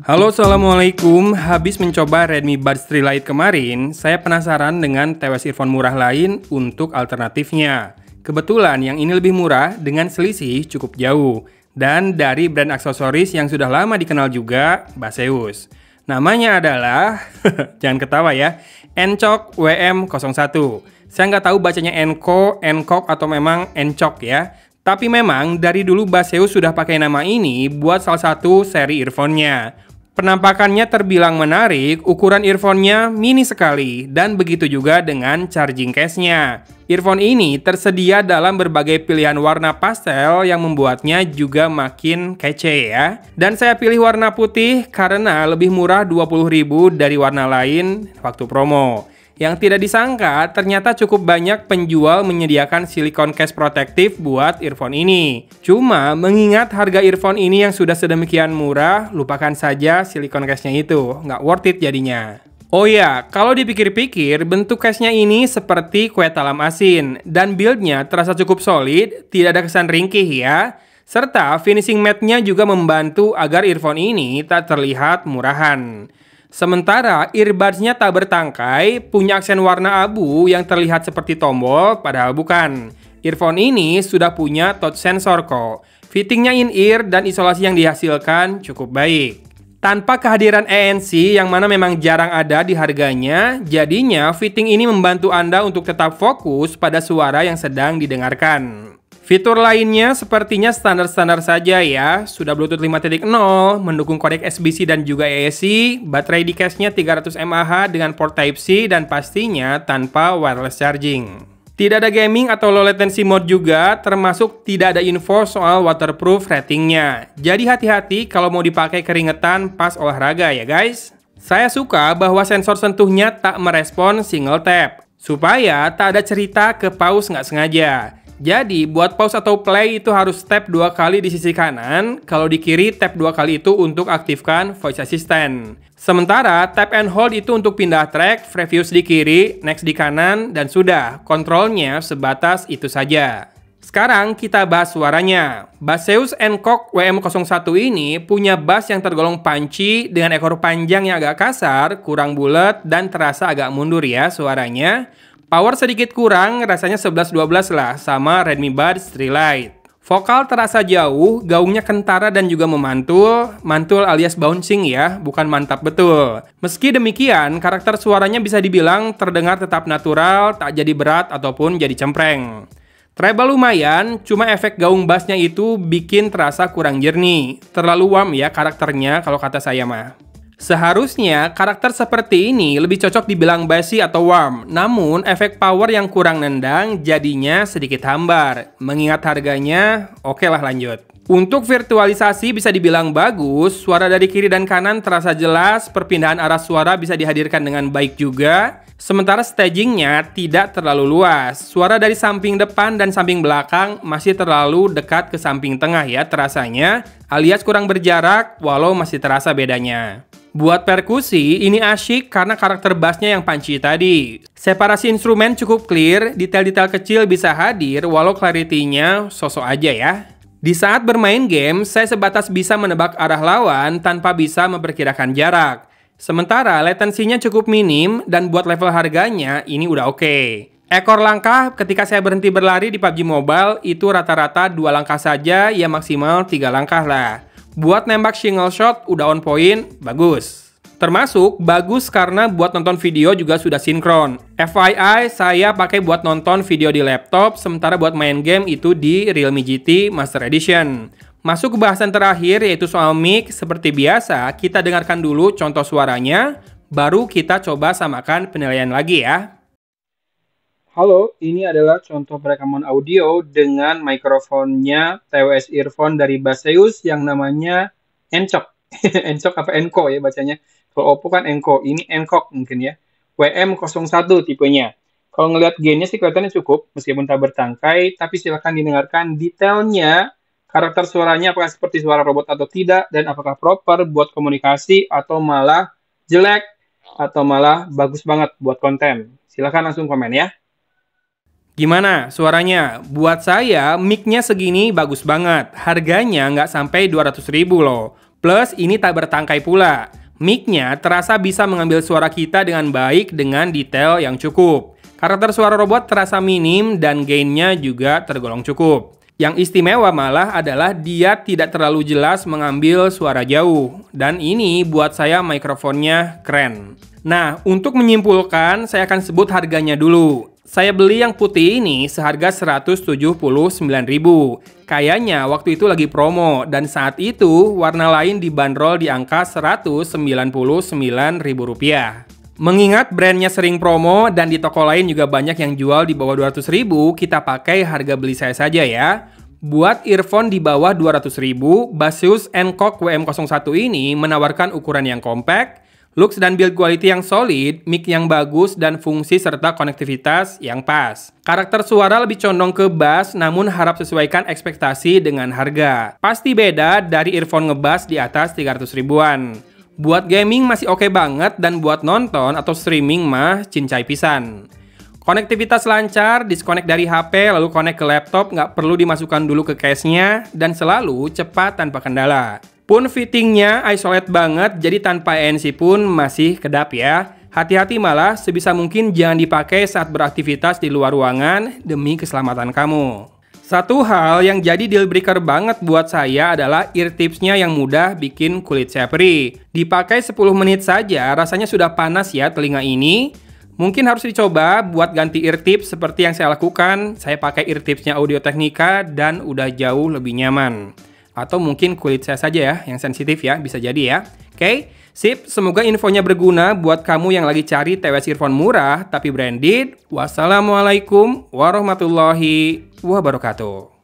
Halo, assalamualaikum. Habis mencoba Redmi Buds 3 Lite kemarin, saya penasaran dengan TWS earphone murah lain untuk alternatifnya. Kebetulan yang ini lebih murah dengan selisih cukup jauh. Dan dari brand aksesoris yang sudah lama dikenal juga, Baseus. Namanya adalah, jangan ketawa ya, Encok WM01. Saya nggak tahu bacanya Enco, Encok atau memang Encok ya. Tapi memang dari dulu Baseus sudah pakai nama ini buat salah satu seri earphone-nya. Penampakannya terbilang menarik, ukuran earphone-nya mini sekali, dan begitu juga dengan charging case-nya. Earphone ini tersedia dalam berbagai pilihan warna pastel yang membuatnya juga makin kece ya. Dan saya pilih warna putih karena lebih murah 20.000 dari warna lain waktu promo. Yang tidak disangka, ternyata cukup banyak penjual menyediakan silikon case protektif buat earphone ini. Cuma, mengingat harga earphone ini yang sudah sedemikian murah, lupakan saja silikon case-nya itu. Nggak worth it jadinya. Oh ya, kalau dipikir-pikir, bentuk case-nya ini seperti kue talam asin. Dan build-nya terasa cukup solid, tidak ada kesan ringkih ya. Serta finishing matte-nya juga membantu agar earphone ini tak terlihat murahan. Sementara earbuds-nya tak bertangkai, punya aksen warna abu yang terlihat seperti tombol, padahal bukan. Earphone ini sudah punya touch sensor kok. Fittingnya in-ear dan isolasi yang dihasilkan cukup baik. Tanpa kehadiran ANC yang mana memang jarang ada di harganya, jadinya fitting ini membantu Anda untuk tetap fokus pada suara yang sedang didengarkan. Fitur lainnya sepertinya standar-standar saja ya, sudah Bluetooth 5.0, mendukung kodek SBC dan juga AAC, baterai di case-nya 300 mAh dengan port Type-C dan pastinya tanpa wireless charging. Tidak ada gaming atau low latency mode juga, termasuk tidak ada info soal waterproof ratingnya. Jadi hati-hati kalau mau dipakai keringetan pas olahraga ya guys. Saya suka bahwa sensor sentuhnya tak merespon single tap, supaya tak ada cerita ke pause nggak sengaja. Jadi, buat pause atau play itu harus tap 2 kali di sisi kanan, kalau di kiri tap 2 kali itu untuk aktifkan voice assistant. Sementara, tap and hold itu untuk pindah track, previous di kiri, next di kanan, dan sudah, kontrolnya sebatas itu saja. Sekarang kita bahas suaranya. Baseus Encok WM01 ini punya bass yang tergolong punchy dengan ekor panjang yang agak kasar, kurang bulat, dan terasa agak mundur ya suaranya. Power sedikit kurang, rasanya 11-12 lah, sama Redmi Buds 3 Lite. Vokal terasa jauh, gaungnya kentara dan juga memantul, mantul alias bouncing ya, bukan mantap betul. Meski demikian, karakter suaranya bisa dibilang terdengar tetap natural, tak jadi berat ataupun jadi cempreng. Treble lumayan, cuma efek gaung bassnya itu bikin terasa kurang jernih. Terlalu warm ya karakternya kalau kata saya mah. Seharusnya karakter seperti ini lebih cocok dibilang bassy atau warm, namun efek power yang kurang nendang jadinya sedikit hambar. Mengingat harganya, oke lah lanjut. Untuk virtualisasi bisa dibilang bagus, suara dari kiri dan kanan terasa jelas, perpindahan arah suara bisa dihadirkan dengan baik juga. Sementara stagingnya tidak terlalu luas, suara dari samping depan dan samping belakang masih terlalu dekat ke samping tengah ya terasanya, alias kurang berjarak walau masih terasa bedanya. Buat perkusi, ini asyik karena karakter bassnya yang punchy tadi. Separasi instrumen cukup clear, detail-detail kecil bisa hadir walau clarity-nya sosok aja ya. Di saat bermain game, saya sebatas bisa menebak arah lawan tanpa bisa memperkirakan jarak. Sementara latensinya cukup minim dan buat level harganya ini udah oke. Ekor langkah ketika saya berhenti berlari di PUBG Mobile itu rata-rata 2 langkah saja ya maksimal 3 langkah lah. Buat nembak single shot udah on point, bagus. Termasuk bagus karena buat nonton video juga sudah sinkron. FYI, saya pakai buat nonton video di laptop, sementara buat main game itu di Realme GT Master Edition. Masuk ke bahasan terakhir yaitu soal mic, seperti biasa kita dengarkan dulu contoh suaranya, baru kita coba samakan penilaian lagi ya. Halo, ini adalah contoh perekaman audio dengan mikrofonnya TWS earphone dari Baseus yang namanya Encok. Encok apa Enco ya bacanya. Kalau Oppo kan Enco, ini Encok mungkin ya. WM01 tipenya. Kalau ngelihat gainnya sih kelihatannya cukup, meskipun tak bertangkai, tapi silahkan didengarkan detailnya, karakter suaranya apakah seperti suara robot atau tidak, dan apakah proper buat komunikasi atau malah jelek, atau malah bagus banget buat konten. Silahkan langsung komen ya. Gimana suaranya? Buat saya, mic-nya segini bagus banget. Harganya nggak sampai 200.000 loh. Plus ini tak bertangkai pula. Mic-nya terasa bisa mengambil suara kita dengan baik dengan detail yang cukup. Karakter suara robot terasa minim dan gain-nya juga tergolong cukup. Yang istimewa malah adalah dia tidak terlalu jelas mengambil suara jauh. Dan ini buat saya mikrofonnya keren. Nah, untuk menyimpulkan, saya akan sebut harganya dulu. Saya beli yang putih ini seharga Rp179.000. Kayaknya waktu itu lagi promo, dan saat itu warna lain dibanderol di angka Rp199.000. Mengingat brandnya sering promo dan di toko lain juga banyak yang jual di bawah 200.000, kita pakai harga beli saya saja ya. Buat earphone di bawah 200.000, Basius Hancock WM01 ini menawarkan ukuran yang compact, looks dan build quality yang solid, mic yang bagus, dan fungsi serta konektivitas yang pas. Karakter suara lebih condong ke bass, namun harap sesuaikan ekspektasi dengan harga. Pasti beda dari earphone ngebass di atas 300 ribuan. Buat gaming masih oke banget, dan buat nonton atau streaming mah cincai pisan. Konektivitas lancar, disconnect dari HP lalu connect ke laptop, nggak perlu dimasukkan dulu ke case-nya, dan selalu cepat tanpa kendala. Pun fittingnya isolate banget, jadi tanpa ANC pun masih kedap ya. Hati-hati malah, sebisa mungkin jangan dipakai saat beraktivitas di luar ruangan demi keselamatan kamu. Satu hal yang jadi deal breaker banget buat saya adalah ear tipsnya yang mudah bikin kulit saya perih. Dipakai 10 menit saja rasanya sudah panas ya telinga ini. Mungkin harus dicoba buat ganti ear tips seperti yang saya lakukan. Saya pakai ear tipsnya Audio Technica dan udah jauh lebih nyaman. Atau mungkin kulit saya saja ya yang sensitif ya, bisa jadi ya. Oke, sip. Semoga infonya berguna buat kamu yang lagi cari TWS earphone murah tapi branded. Wassalamualaikum warahmatullahi wabarakatuh.